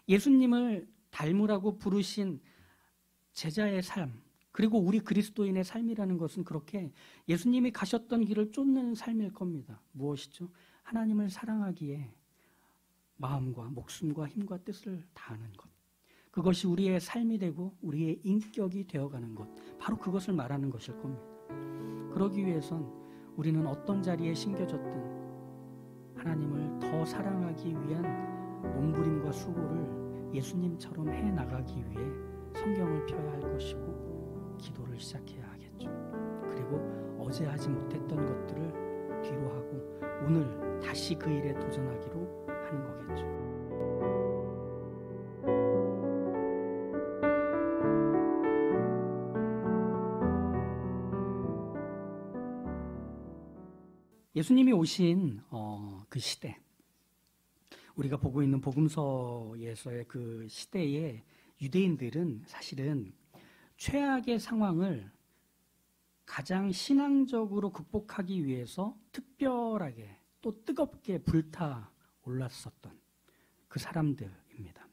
예수님을 닮으라고 부르신 제자의 삶, 그리고 우리 그리스도인의 삶이라는 것은 그렇게 예수님이 가셨던 길을 쫓는 삶일 겁니다. 무엇이죠? 하나님을 사랑하기에 마음과 목숨과 힘과 뜻을 다하는 것. 그것이 우리의 삶이 되고 우리의 인격이 되어가는 것. 바로 그것을 말하는 것일 겁니다. 그러기 위해선 우리는 어떤 자리에 심겨졌든 하나님을 더 사랑하기 위한 몸부림과 수고를 예수님처럼 해나가기 위해 성경을 펴야 할 것이고 기도를 시작해야 하겠죠. 그리고 어제 하지 못했던 것들을 뒤로 하고 오늘 다시 그 일에 도전하기로 하는 거겠죠. 예수님이 오신 그 시대, 우리가 보고 있는 복음서에서의 그 시대에 유대인들은 사실은 최악의 상황을 가장 신앙적으로 극복하기 위해서 특별하게 또 뜨겁게 불타 올랐었던 그 사람들입니다.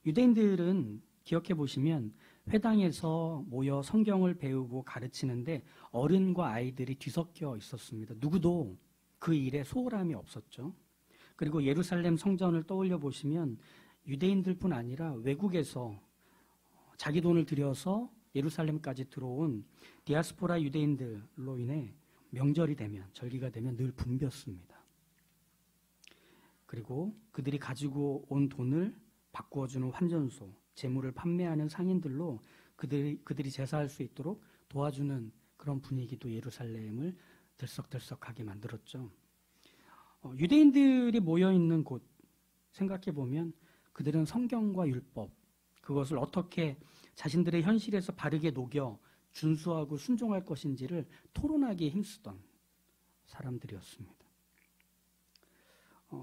유대인들은 기억해 보시면 회당에서 모여 성경을 배우고 가르치는데 어른과 아이들이 뒤섞여 있었습니다. 누구도 그 일에 소홀함이 없었죠. 그리고 예루살렘 성전을 떠올려 보시면 유대인들뿐 아니라 외국에서 자기 돈을 들여서 예루살렘까지 들어온 디아스포라 유대인들로 인해 명절이 되면, 절기가 되면 늘 붐볐습니다. 그리고 그들이 가지고 온 돈을 바꾸어주는 환전소, 재물을 판매하는 상인들로 그들이 제사할 수 있도록 도와주는 그런 분위기도 예루살렘을 들썩들썩하게 만들었죠. 유대인들이 모여있는 곳 생각해보면 그들은 성경과 율법, 그것을 어떻게 자신들의 현실에서 바르게 녹여 준수하고 순종할 것인지를 토론하기에 힘쓰던 사람들이었습니다.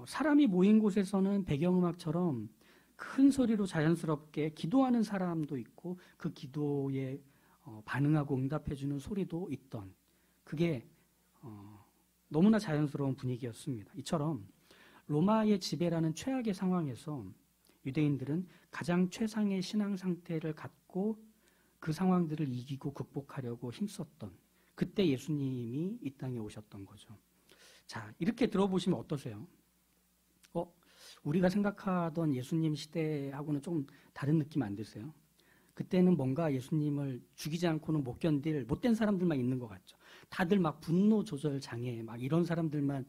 사람이 모인 곳에서는 배경음악처럼 큰 소리로 자연스럽게 기도하는 사람도 있고 그 기도에 반응하고 응답해주는 소리도 있던, 그게 너무나 자연스러운 분위기였습니다. 이처럼 로마의 지배라는 최악의 상황에서 유대인들은 가장 최상의 신앙 상태를 갖고 그 상황들을 이기고 극복하려고 힘썼던, 그때 예수님이 이 땅에 오셨던 거죠. 자, 이렇게 들어보시면 어떠세요? 우리가 생각하던 예수님 시대하고는 좀 다른 느낌 안 드세요? 그때는 뭔가 예수님을 죽이지 않고는 못 견딜 못된 사람들만 있는 것 같죠. 다들 막 분노 조절 장애, 막 이런 사람들만,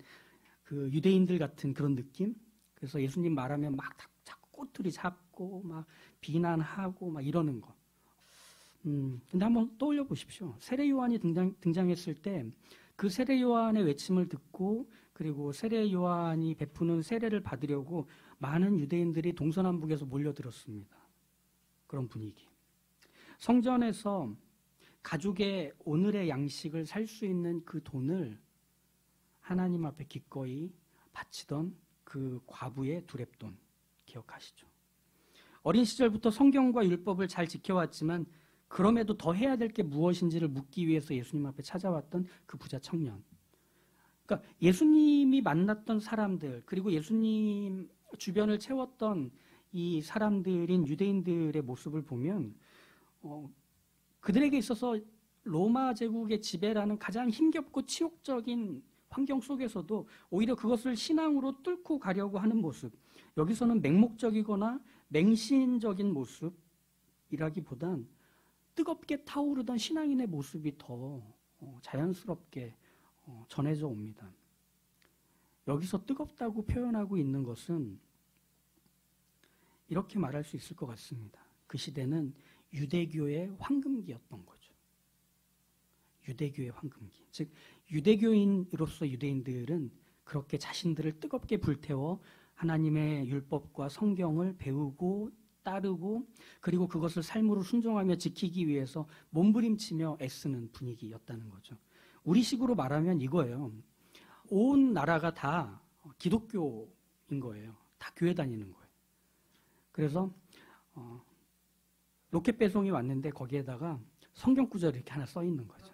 그 유대인들 같은 그런 느낌? 그래서 예수님 말하면 막 자꾸 꼬투리 잡고 막 비난하고 막 이러는 거. 근데 한번 떠올려 보십시오. 세례 요한이 등장했을 때 그 세례 요한의 외침을 듣고 그리고 세례 요한이 베푸는 세례를 받으려고 많은 유대인들이 동서남북에서 몰려들었습니다. 그런 분위기. 성전에서 가족의 오늘의 양식을 살 수 있는 그 돈을 하나님 앞에 기꺼이 바치던 그 과부의 두렙돈 기억하시죠? 어린 시절부터 성경과 율법을 잘 지켜왔지만 그럼에도 더 해야 될 게 무엇인지를 묻기 위해서 예수님 앞에 찾아왔던 그 부자 청년. 그러니까 예수님이 만났던 사람들, 그리고 예수님 주변을 채웠던 이 사람들인 유대인들의 모습을 보면 그들에게 있어서 로마 제국의 지배라는 가장 힘겹고 치욕적인 환경 속에서도 오히려 그것을 신앙으로 뚫고 가려고 하는 모습, 여기서는 맹목적이거나 맹신적인 모습이라기보단 뜨겁게 타오르던 신앙인의 모습이 더 자연스럽게 전해져 옵니다. 여기서 뜨겁다고 표현하고 있는 것은 이렇게 말할 수 있을 것 같습니다. 그 시대는 유대교의 황금기였던 거죠. 유대교의 황금기. 즉 유대교인으로서 유대인들은 그렇게 자신들을 뜨겁게 불태워 하나님의 율법과 성경을 배우고 따르고 그리고 그것을 삶으로 순종하며 지키기 위해서 몸부림치며 애쓰는 분위기였다는 거죠. 우리식으로 말하면 이거예요. 온 나라가 다 기독교인 거예요. 다 교회 다니는 거예요. 그래서 로켓 배송이 왔는데 거기에다가 성경 구절 이렇게 하나 써 있는 거죠.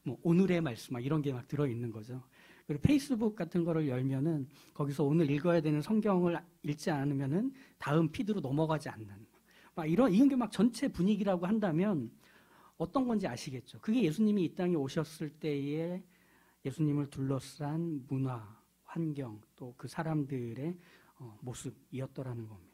뭐 오늘의 말씀 막 이런 게 막 들어 있는 거죠. 그리고 페이스북 같은 거를 열면은 거기서 오늘 읽어야 되는 성경을 읽지 않으면은 다음 피드로 넘어가지 않는 막 이런 게 막 전체 분위기라고 한다면 어떤 건지 아시겠죠? 그게 예수님이 이 땅에 오셨을 때의 예수님을 둘러싼 문화, 환경, 또 그 사람들의 모습이었더라는 겁니다.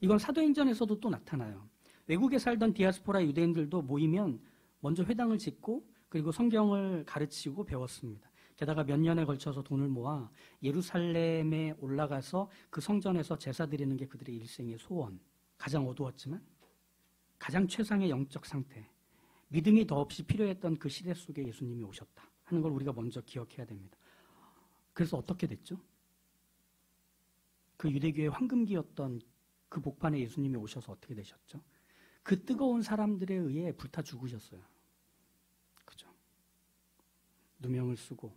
이건 사도행전에서도 또 나타나요. 외국에 살던 디아스포라 유대인들도 모이면 먼저 회당을 짓고 그리고 성경을 가르치고 배웠습니다. 게다가 몇 년에 걸쳐서 돈을 모아 예루살렘에 올라가서 그 성전에서 제사 드리는 게 그들의 일생의 소원. 가장 어두웠지만 가장 최상의 영적 상태, 믿음이 더없이 필요했던 그 시대 속에 예수님이 오셨다 하는 걸 우리가 먼저 기억해야 됩니다. 그래서 어떻게 됐죠? 그 유대교의 황금기였던 그 복판에 예수님이 오셔서 어떻게 되셨죠? 그 뜨거운 사람들에 의해 불타 죽으셨어요. 그죠? 누명을 쓰고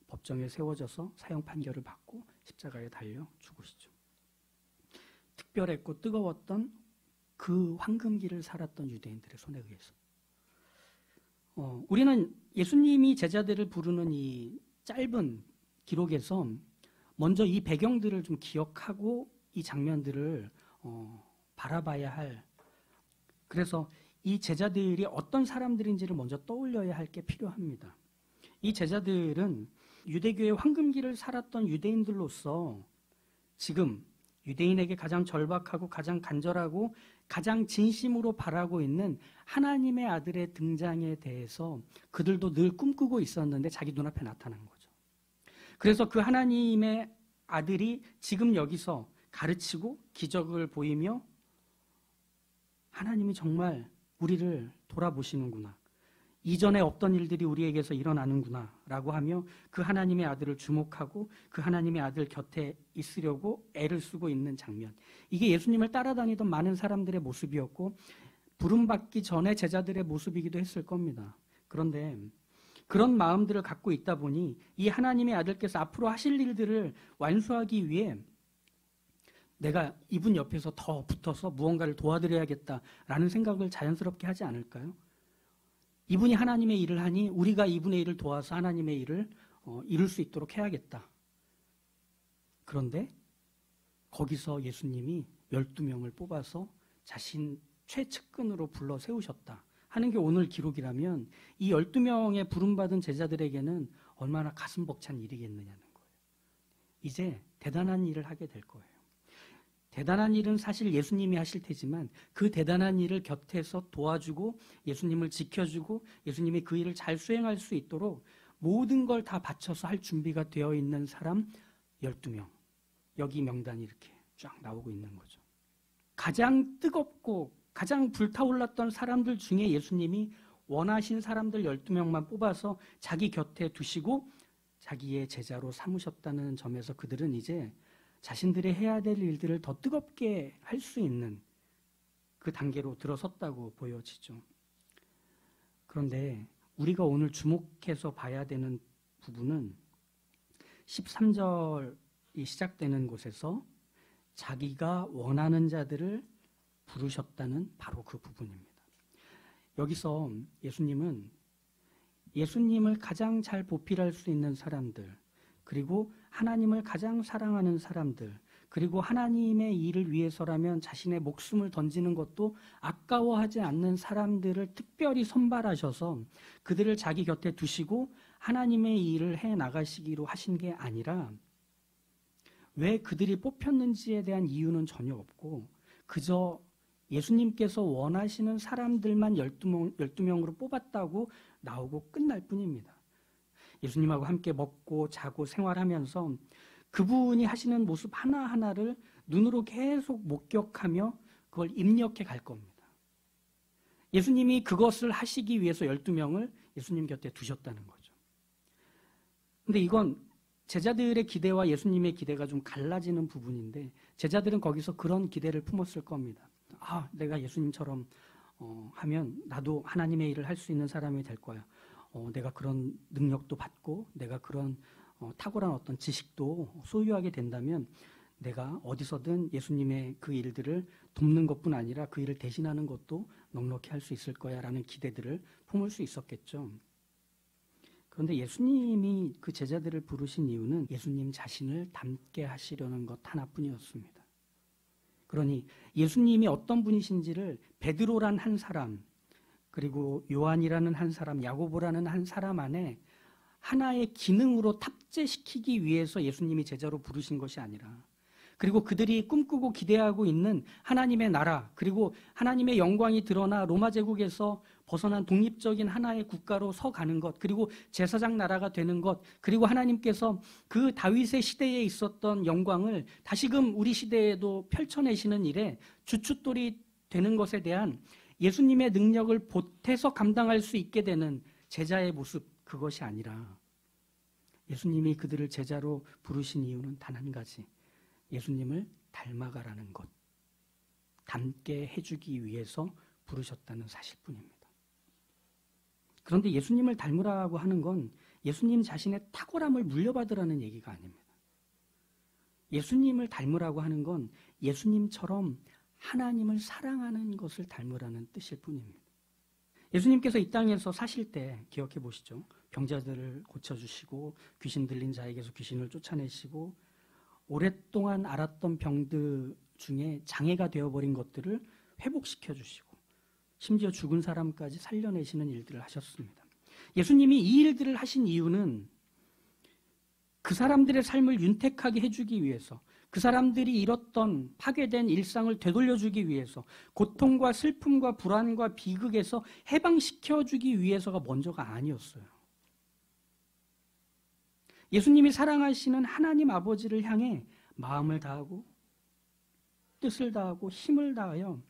법정에 세워져서 사형 판결을 받고 십자가에 달려 죽으시죠. 특별했고 뜨거웠던 그 황금기를 살았던 유대인들의 손에 의해서. 우리는 예수님이 제자들을 부르는 이 짧은 기록에서 먼저 이 배경들을 좀 기억하고 이 장면들을 바라봐야 할, 그래서 이 제자들이 어떤 사람들인지를 먼저 떠올려야 할 게 필요합니다. 이 제자들은 유대교의 황금기를 살았던 유대인들로서 지금 유대인에게 가장 절박하고 가장 간절하고 가장 진심으로 바라고 있는 하나님의 아들의 등장에 대해서 그들도 늘 꿈꾸고 있었는데 자기 눈앞에 나타난 거죠. 그래서 그 하나님의 아들이 지금 여기서 가르치고 기적을 보이며 하나님이 정말 우리를 돌아보시는구나, 이전에 없던 일들이 우리에게서 일어나는구나 라고 하며 그 하나님의 아들을 주목하고 그 하나님의 아들 곁에 있으려고 애를 쓰고 있는 장면, 이게 예수님을 따라다니던 많은 사람들의 모습이었고 부름받기 전에 제자들의 모습이기도 했을 겁니다. 그런데 그런 마음들을 갖고 있다 보니 이 하나님의 아들께서 앞으로 하실 일들을 완수하기 위해 내가 이분 옆에서 더 붙어서 무언가를 도와드려야겠다라는 생각을 자연스럽게 하지 않을까요? 이분이 하나님의 일을 하니 우리가 이분의 일을 도와서 하나님의 일을 이룰 수 있도록 해야겠다. 그런데 거기서 예수님이 12명을 뽑아서 자신 최측근으로 불러 세우셨다 하는 게 오늘 기록이라면 이 12명의 부름받은 제자들에게는 얼마나 가슴 벅찬 일이겠느냐는 거예요. 이제 대단한 일을 하게 될 거예요. 대단한 일은 사실 예수님이 하실 테지만 그 대단한 일을 곁에서 도와주고 예수님을 지켜주고 예수님이 그 일을 잘 수행할 수 있도록 모든 걸 다 바쳐서 할 준비가 되어 있는 사람 12명. 여기 명단이 이렇게 쫙 나오고 있는 거죠. 가장 뜨겁고 가장 불타올랐던 사람들 중에 예수님이 원하신 사람들 12명만 뽑아서 자기 곁에 두시고 자기의 제자로 삼으셨다는 점에서 그들은 이제 자신들이 해야 될 일들을 더 뜨겁게 할 수 있는 그 단계로 들어섰다고 보여지죠. 그런데 우리가 오늘 주목해서 봐야 되는 부분은 13절이 시작되는 곳에서 자기가 원하는 자들을 부르셨다는 바로 그 부분입니다. 여기서 예수님은 예수님을 가장 잘 보필할 수 있는 사람들, 그리고 하나님을 가장 사랑하는 사람들, 그리고 하나님의 일을 위해서라면 자신의 목숨을 던지는 것도 아까워하지 않는 사람들을 특별히 선발하셔서 그들을 자기 곁에 두시고 하나님의 일을 해 나가시기로 하신 게 아니라 왜 그들이 뽑혔는지에 대한 이유는 전혀 없고 그저 예수님께서 원하시는 사람들만 12명으로 뽑았다고 나오고 끝날 뿐입니다. 예수님하고 함께 먹고 자고 생활하면서 그분이 하시는 모습 하나하나를 눈으로 계속 목격하며 그걸 입력해 갈 겁니다. 예수님이 그것을 하시기 위해서 12명을 예수님 곁에 두셨다는 거죠. 근데 이건 제자들의 기대와 예수님의 기대가 좀 갈라지는 부분인데 제자들은 거기서 그런 기대를 품었을 겁니다. 아, 내가 예수님처럼 하면 나도 하나님의 일을 할 수 있는 사람이 될 거야. 내가 그런 능력도 받고 내가 그런 탁월한 어떤 지식도 소유하게 된다면 내가 어디서든 예수님의 그 일들을 돕는 것뿐 아니라 그 일을 대신하는 것도 넉넉히 할 수 있을 거야 라는 기대들을 품을 수 있었겠죠. 그런데 예수님이 그 제자들을 부르신 이유는 예수님 자신을 닮게 하시려는 것 하나뿐이었습니다. 그러니 예수님이 어떤 분이신지를 베드로란 한 사람, 그리고 요한이라는 한 사람, 야고보라는 한 사람 안에 하나의 기능으로 탑재시키기 위해서 예수님이 제자로 부르신 것이 아니라, 그리고 그들이 꿈꾸고 기대하고 있는 하나님의 나라, 그리고 하나님의 영광이 드러나 로마 제국에서 벗어난 독립적인 하나의 국가로 서가는 것, 그리고 제사장 나라가 되는 것, 그리고 하나님께서 그 다윗의 시대에 있었던 영광을 다시금 우리 시대에도 펼쳐내시는 일에 주춧돌이 되는 것에 대한 예수님의 능력을 보태서 감당할 수 있게 되는 제자의 모습, 그것이 아니라 예수님이 그들을 제자로 부르신 이유는 단 한 가지, 예수님을 닮아가라는 것, 닮게 해주기 위해서 부르셨다는 사실뿐입니다. 그런데 예수님을 닮으라고 하는 건 예수님 자신의 탁월함을 물려받으라는 얘기가 아닙니다. 예수님을 닮으라고 하는 건 예수님처럼 하나님을 사랑하는 것을 닮으라는 뜻일 뿐입니다. 예수님께서 이 땅에서 사실 때 기억해 보시죠. 병자들을 고쳐주시고 귀신 들린 자에게서 귀신을 쫓아내시고 오랫동안 앓았던 병들 중에 장애가 되어버린 것들을 회복시켜 주시고 심지어 죽은 사람까지 살려내시는 일들을 하셨습니다. 예수님이 이 일들을 하신 이유는 그 사람들의 삶을 윤택하게 해주기 위해서, 그 사람들이 잃었던 파괴된 일상을 되돌려주기 위해서, 고통과 슬픔과 불안과 비극에서 해방시켜주기 위해서가 먼저가 아니었어요. 예수님이 사랑하시는 하나님 아버지를 향해 마음을 다하고 뜻을 다하고 힘을 다하여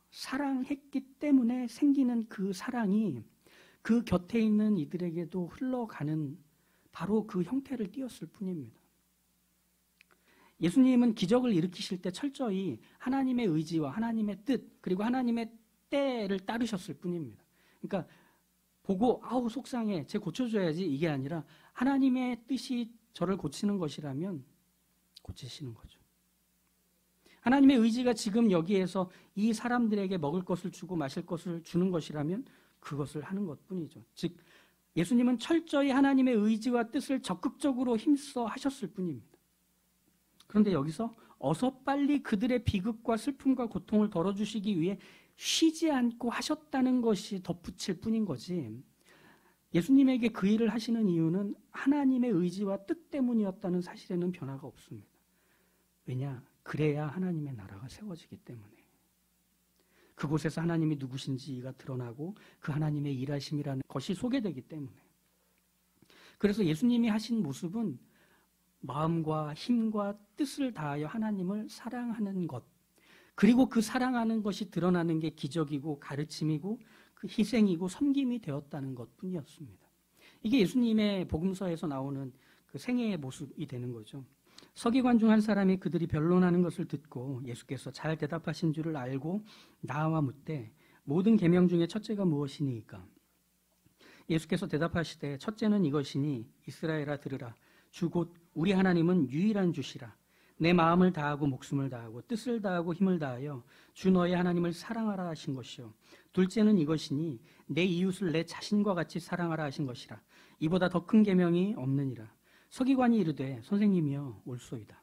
사랑했기 때문에 생기는 그 사랑이 그 곁에 있는 이들에게도 흘러가는 바로 그 형태를 띄었을 뿐입니다. 예수님은 기적을 일으키실 때 철저히 하나님의 의지와 하나님의 뜻, 그리고 하나님의 때를 따르셨을 뿐입니다. 그러니까 보고 아우 속상해, 쟤 고쳐줘야지, 이게 아니라 하나님의 뜻이 저를 고치는 것이라면 고치시는 거죠. 하나님의 의지가 지금 여기에서 이 사람들에게 먹을 것을 주고 마실 것을 주는 것이라면 그것을 하는 것뿐이죠. 즉 예수님은 철저히 하나님의 의지와 뜻을 적극적으로 힘써 하셨을 뿐입니다. 그런데 여기서 어서 빨리 그들의 비극과 슬픔과 고통을 덜어주시기 위해 쉬지 않고 하셨다는 것이 덧붙일 뿐인 거지, 예수님에게 그 일을 하시는 이유는 하나님의 의지와 뜻 때문이었다는 사실에는 변화가 없습니다. 왜냐? 그래야 하나님의 나라가 세워지기 때문에. 그곳에서 하나님이 누구신지가 드러나고 그 하나님의 일하심이라는 것이 소개되기 때문에. 그래서 예수님이 하신 모습은 마음과 힘과 뜻을 다하여 하나님을 사랑하는 것, 그리고 그 사랑하는 것이 드러나는 게 기적이고 가르침이고 그 희생이고 섬김이 되었다는 것뿐이었습니다. 이게 예수님의 복음서에서 나오는 그 생애의 모습이 되는 거죠. 서기관 중 한 사람이 그들이 변론하는 것을 듣고 예수께서 잘 대답하신 줄을 알고 나와 묻되 모든 계명 중에 첫째가 무엇이니까? 예수께서 대답하시되 첫째는 이것이니 이스라엘아 들으라. 주 곧 우리 하나님은 유일한 주시라. 내 마음을 다하고 목숨을 다하고 뜻을 다하고 힘을 다하여 주 너의 하나님을 사랑하라 하신 것이요. 둘째는 이것이니 내 이웃을 내 자신과 같이 사랑하라 하신 것이라. 이보다 더 큰 계명이 없느니라. 서기관이 이르되 선생님이여 옳소이다.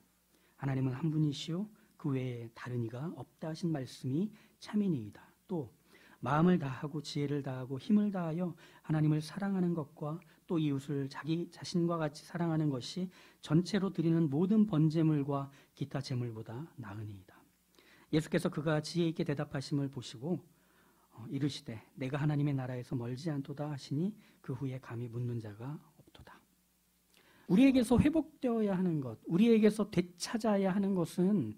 하나님은 한 분이시요 그 외에 다른 이가 없다 하신 말씀이 참이니이다. 또 마음을 다하고 지혜를 다하고 힘을 다하여 하나님을 사랑하는 것과 또 이웃을 자기 자신과 같이 사랑하는 것이 전체로 드리는 모든 번제물과 기타 제물보다 나으니이다. 예수께서 그가 지혜 있게 대답하심을 보시고 이르시되 내가 하나님의 나라에서 멀지 않도다 하시니 그 후에 감히 묻는 자가 없도다. 우리에게서 회복되어야 하는 것, 우리에게서 되찾아야 하는 것은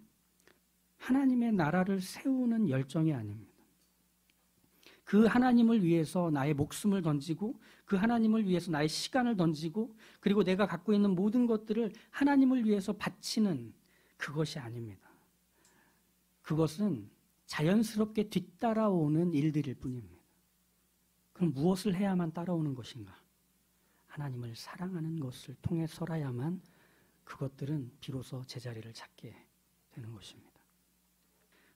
하나님의 나라를 세우는 열정이 아닙니다. 그 하나님을 위해서 나의 목숨을 던지고 그 하나님을 위해서 나의 시간을 던지고 그리고 내가 갖고 있는 모든 것들을 하나님을 위해서 바치는 그것이 아닙니다. 그것은 자연스럽게 뒤따라오는 일들일 뿐입니다. 그럼 무엇을 해야만 따라오는 것인가? 하나님을 사랑하는 것을 통해서라야만 그것들은 비로소 제자리를 찾게 되는 것입니다.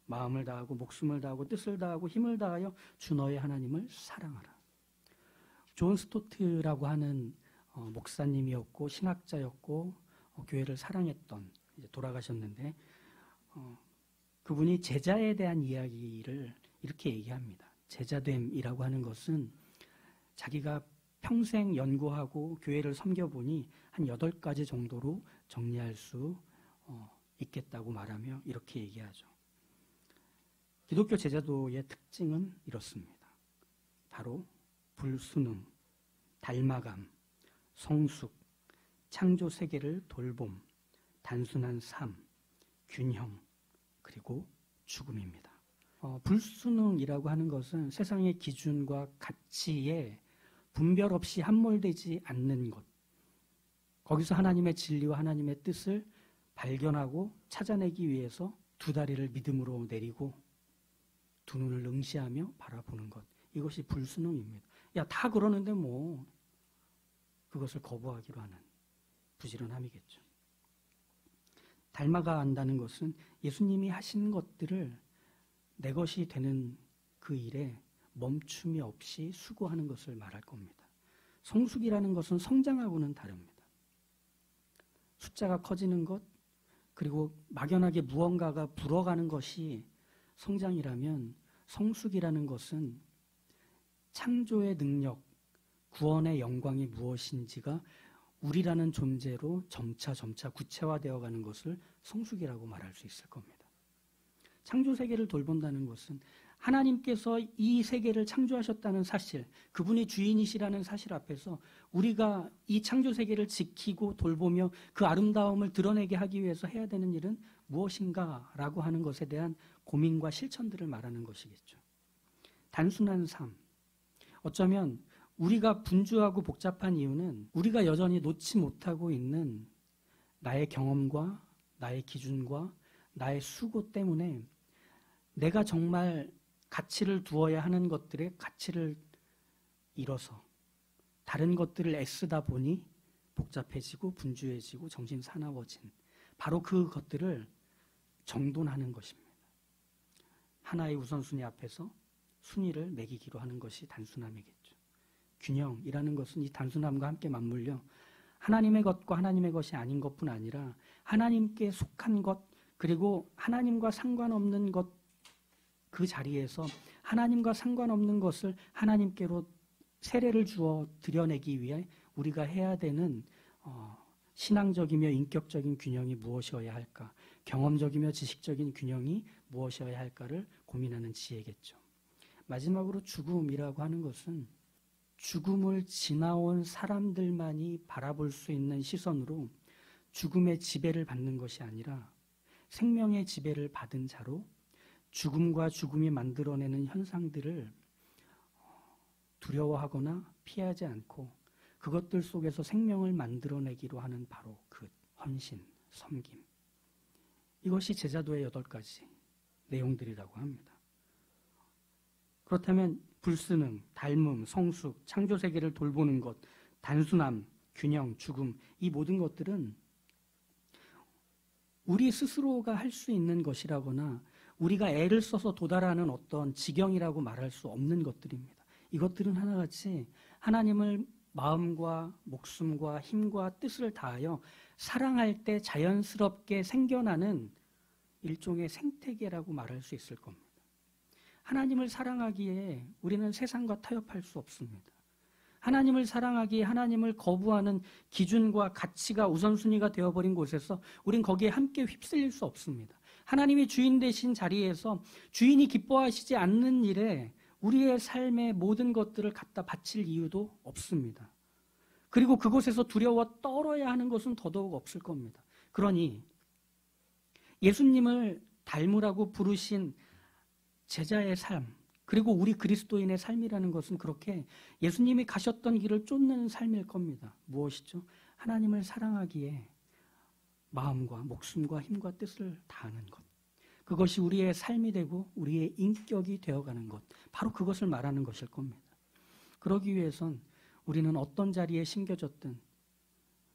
마음을 다하고 목숨을 다하고 뜻을 다하고 힘을 다하여 주 너의 하나님을 사랑하라. 존 스토트라고 하는 목사님이었고 신학자였고 교회를 사랑했던, 이제 돌아가셨는데 그분이 제자에 대한 이야기를 이렇게 얘기합니다. 제자됨이라고 하는 것은 자기가 평생 연구하고 교회를 섬겨보니 한 8가지 정도로 정리할 수 있겠다고 말하며 이렇게 얘기하죠. 기독교 제자도의 특징은 이렇습니다. 바로 불순응, 닮아감, 성숙, 창조 세계를 돌봄, 단순한 삶, 균형, 그리고 죽음입니다. 불순응이라고 하는 것은 세상의 기준과 가치에 분별 없이 함몰되지 않는 것, 거기서 하나님의 진리와 하나님의 뜻을 발견하고 찾아내기 위해서 두 다리를 믿음으로 내리고 두 눈을 응시하며 바라보는 것, 이것이 불순응입니다. 야, 다 그러는데 뭐 그것을 거부하기로 하는 부지런함이겠죠. 닮아간다는 것은 예수님이 하신 것들을 내 것이 되는 그 일에 멈춤이 없이 수고하는 것을 말할 겁니다. 성숙이라는 것은 성장하고는 다릅니다. 숫자가 커지는 것, 그리고 막연하게 무언가가 불어가는 것이 성장이라면 성숙이라는 것은 창조의 능력, 구원의 영광이 무엇인지가 우리라는 존재로 점차 구체화되어 가는 것을 성숙이라고 말할 수 있을 겁니다. 창조 세계를 돌본다는 것은 하나님께서 이 세계를 창조하셨다는 사실, 그분이 주인이시라는 사실 앞에서 우리가 이 창조 세계를 지키고 돌보며 그 아름다움을 드러내게 하기 위해서 해야 되는 일은 무엇인가라고 하는 것에 대한 고민과 실천들을 말하는 것이겠죠. 단순한 삶. 어쩌면 우리가 분주하고 복잡한 이유는 우리가 여전히 놓지 못하고 있는 나의 경험과 나의 기준과 나의 수고 때문에 내가 정말 가치를 두어야 하는 것들의 가치를 잃어서 다른 것들을 애쓰다 보니 복잡해지고 분주해지고 정신 사나워진, 바로 그 것들을 정돈하는 것입니다. 하나의 우선순위 앞에서 순위를 매기기로 하는 것이 단순함이겠죠. 균형이라는 것은 이 단순함과 함께 맞물려 하나님의 것과 하나님의 것이 아닌 것뿐 아니라 하나님께 속한 것, 그리고 하나님과 상관없는 것, 그 자리에서 하나님과 상관없는 것을 하나님께로 세례를 주어 드려내기 위해 우리가 해야 되는 신앙적이며 인격적인 균형이 무엇이어야 할까, 경험적이며 지식적인 균형이 무엇이어야 할까를 고민하는 지혜겠죠. 마지막으로 죽음이라고 하는 것은 죽음을 지나온 사람들만이 바라볼 수 있는 시선으로 죽음의 지배를 받는 것이 아니라 생명의 지배를 받은 자로 죽음과 죽음이 만들어내는 현상들을 두려워하거나 피하지 않고 그것들 속에서 생명을 만들어내기로 하는 바로 그 헌신, 섬김. 이것이 제자도의 8가지 내용들이라고 합니다. 그렇다면 불순응, 닮음, 성숙, 창조세계를 돌보는 것, 단순함, 균형, 죽음, 이 모든 것들은 우리 스스로가 할 수 있는 것이라거나 우리가 애를 써서 도달하는 어떤 지경이라고 말할 수 없는 것들입니다. 이것들은 하나같이 하나님을 마음과 목숨과 힘과 뜻을 다하여 사랑할 때 자연스럽게 생겨나는 일종의 생태계라고 말할 수 있을 겁니다. 하나님을 사랑하기에 우리는 세상과 타협할 수 없습니다. 하나님을 사랑하기에 하나님을 거부하는 기준과 가치가 우선순위가 되어버린 곳에서 우린 거기에 함께 휩쓸릴 수 없습니다. 하나님이 주인 되신 자리에서 주인이 기뻐하시지 않는 일에 우리의 삶의 모든 것들을 갖다 바칠 이유도 없습니다. 그리고 그곳에서 두려워 떨어야 하는 것은 더더욱 없을 겁니다. 그러니 예수님을 닮으라고 부르신 제자의 삶, 그리고 우리 그리스도인의 삶이라는 것은 그렇게 예수님이 가셨던 길을 쫓는 삶일 겁니다. 무엇이죠? 하나님을 사랑하기에 마음과 목숨과 힘과 뜻을 다하는 것. 그것이 우리의 삶이 되고 우리의 인격이 되어가는 것. 바로 그것을 말하는 것일 겁니다. 그러기 위해선 우리는 어떤 자리에 심겨졌든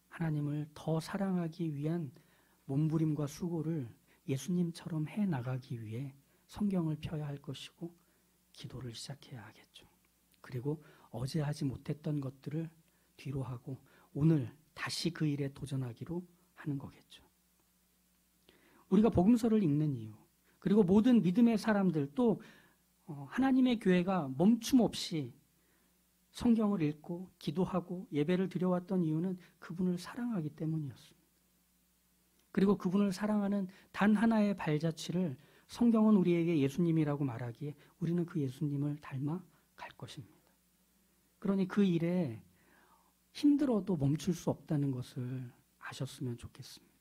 하나님을 더 사랑하기 위한 몸부림과 수고를 예수님처럼 해나가기 위해 성경을 펴야 할 것이고 기도를 시작해야 하겠죠. 그리고 어제 하지 못했던 것들을 뒤로 하고 오늘 다시 그 일에 도전하기로 하는 거겠죠. 우리가 복음서를 읽는 이유, 그리고 모든 믿음의 사람들, 또 하나님의 교회가 멈춤 없이 성경을 읽고 기도하고 예배를 드려왔던 이유는 그분을 사랑하기 때문이었습니다. 그리고 그분을 사랑하는 단 하나의 발자취를 성경은 우리에게 예수님이라고 말하기에 우리는 그 예수님을 닮아 갈 것입니다. 그러니 그 일에 힘들어도 멈출 수 없다는 것을 아셨으면 좋겠습니다.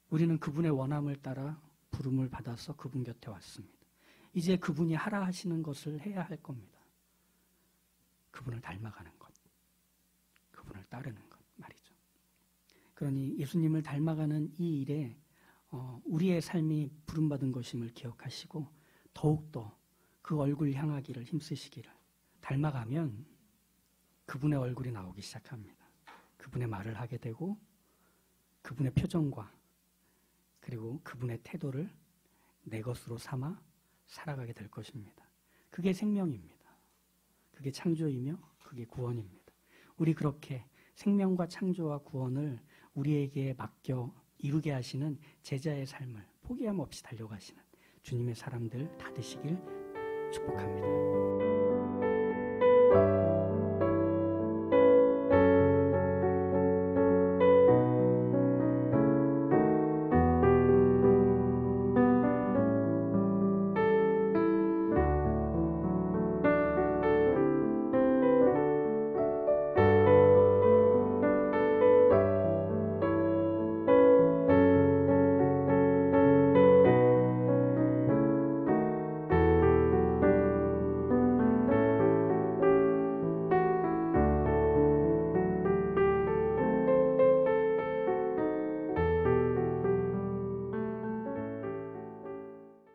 우리는 그분의 원함을 따라 부름을 받아서 그분 곁에 왔습니다. 이제 그분이 하라 하시는 것을 해야 할 겁니다. 그분을 닮아가는 것, 그분을 따르는 것 말이죠. 그러니 예수님을 닮아가는 이 일에 우리의 삶이 부름받은 것임을 기억하시고 더욱더 그 얼굴 향하기를 힘쓰시기를. 닮아가면 그분의 얼굴이 나오기 시작합니다. 그분의 말을 하게 되고 그분의 표정과 그리고 그분의 태도를 내 것으로 삼아 살아가게 될 것입니다. 그게 생명입니다. 그게 창조이며 그게 구원입니다. 우리 그렇게 생명과 창조와 구원을 우리에게 맡겨 이루게 하시는 제자의 삶을 포기함 없이 달려가시는 주님의 사람들 다 되시길 축복합니다.